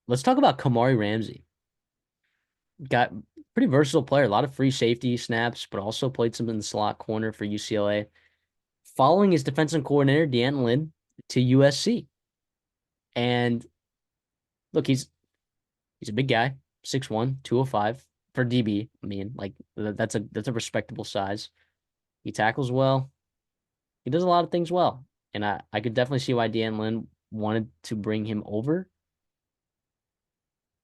let's talk about Kamari Ramsey. Got pretty versatile player, a lot of free safety snaps, but also played some in the slot corner for UCLA. Following his defensive coordinator, Deanton Lynn, to USC. And look, he's a big guy, 6'1", 205 for DB. I mean, like that's a respectable size. He tackles well. He does a lot of things well. And I could definitely see why Deanton Lynn wanted to bring him over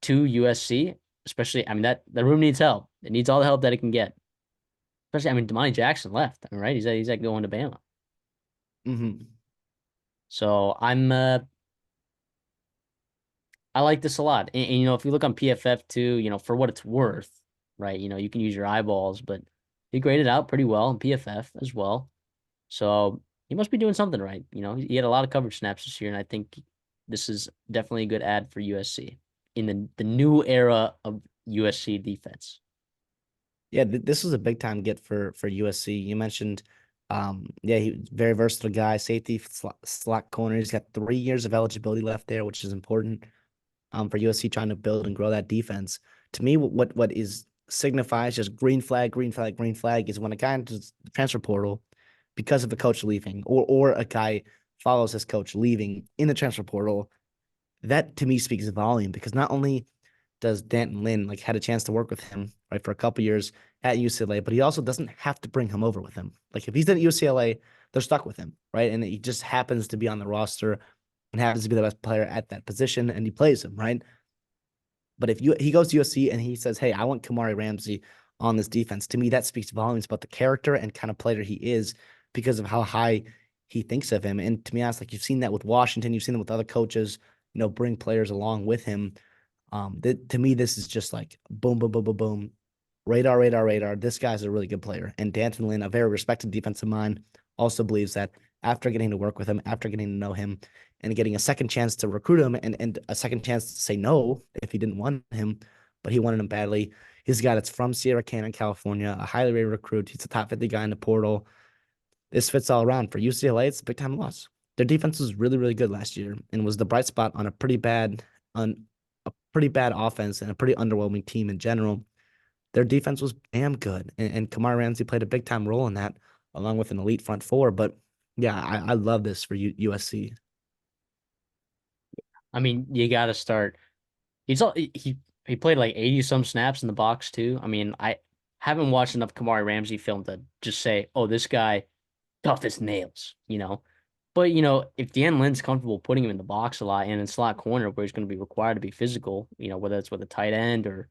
to USC, especially, I mean, that room needs help. It needs all the help that it can get. Especially, I mean, Damani Jackson left, right? He's going to Bama. Hmm. So I like this a lot. And, if you look on PFF too, for what it's worth, right? You can use your eyeballs, but he graded out pretty well in PFF as well. So he must be doing something right. He had a lot of coverage snaps this year, and I think this is definitely a good ad for USC in the new era of USC defense. Yeah, this was a big time get for USC. You mentioned, yeah, he very versatile guy, safety, slot corner. He's got 3 years of eligibility left there, which is important for USC trying to build and grow that defense. To me, what is signifies just green flag, green flag, green flag is when a guy enters the transfer portal because of a coach leaving, or a guy follows his coach leaving in the transfer portal. That to me speaks volume because not only does Danton Lynn like had a chance to work with him right for a couple years at UCLA, but he also doesn't have to bring him over with him. Like if he's at UCLA, they're stuck with him, right? And he just happens to be on the roster and happens to be the best player at that position, and he plays him, right? But if he goes to USC and he says, "Hey, I want Kamari Ramsey on this defense," to me that speaks volumes about the character and kind of player he is because of how high he thinks of him. And to me, honest, like you've seen that with Washington, you've seen that with other coaches, bring players along with him. To me, this is just like boom, boom, boom, boom, boom, radar, radar, radar. This guy's a really good player. And Danton Lynn, a very respected defensive mind, also believes that after getting to work with him, after getting to know him, and getting a second chance to recruit him and a second chance to say no if he didn't want him, but he wanted him badly. He's a guy that's from Sierra Canyon, California, a highly rated recruit. He's a top 50 guy in the portal. This fits all around. For UCLA, it's a big time loss. Their defense was really, really good last year and was the bright spot on a pretty bad offense and a pretty underwhelming team in general. Their defense was damn good, and Kamar Ramsey played a big time role in that, along with an elite front four. But yeah, I love this for USC. I mean, you got to start. He played like 80 some snaps in the box too. I mean, I haven't watched enough Kamari Ramsey film to just say, "Oh, this guy tough as nails." But if Dan Lynn's comfortable putting him in the box a lot and in slot corner where he's going to be required to be physical, whether it's with a tight end or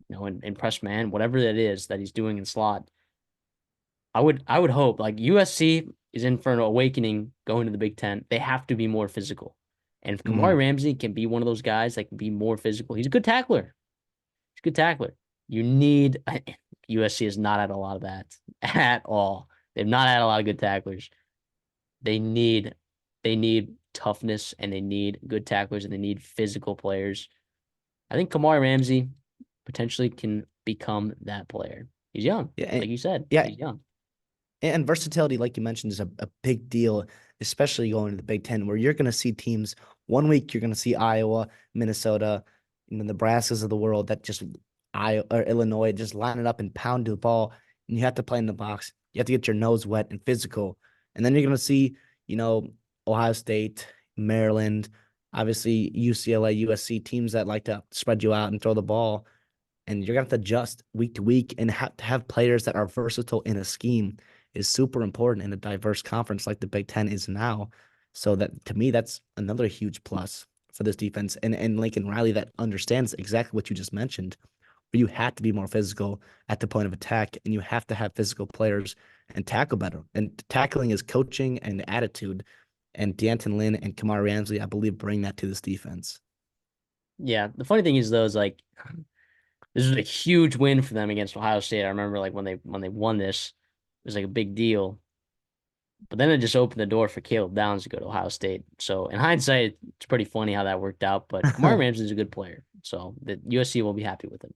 in press man, whatever that is that he's doing in slot, I would hope like USC is in for an awakening going to the Big Ten. They have to be more physical. And if Kamari Mhm. Ramsey can be one of those guys that can be more physical, he's a good tackler. He's a good tackler. You need USC has not had a lot of that at all. They've not had a lot of good tacklers. They need they need toughness and they need good tacklers and they need physical players. I think Kamari Ramsey potentially can become that player. He's young, Yeah, like you said. yeah, He's young. and versatility, like you mentioned, is a big deal, especially going to the Big Ten, where you're going to see teams. One week you're going to see Iowa, Minnesota, the Nebraskas of the world that just Iowa or Illinois just line it up and pound the ball, and you have to play in the box. You have to get your nose wet and physical, and then you're going to see, you know, Ohio State, Maryland, obviously UCLA, USC teams that like to spread you out and throw the ball, and you're gonna have to adjust week to week and have to have players that are versatile in a scheme is super important in a diverse conference like the Big Ten is now. So that to me, that's another huge plus for this defense and Lincoln Riley that understands exactly what you just mentioned. Where you have to be more physical at the point of attack, and you have to have physical players and tackle better. And tackling is coaching and attitude. And D'Anton Lynn and Kamar Ramsey, I believe, bring that to this defense. Yeah. The funny thing is though, is like this was a huge win for them against Ohio State. I remember like when they won this, it was like a big deal. But then it just opened the door for Caleb Downs to go to Ohio State. So in hindsight, it's pretty funny how that worked out. But Kamari Ramsey is a good player. So the USC will be happy with him.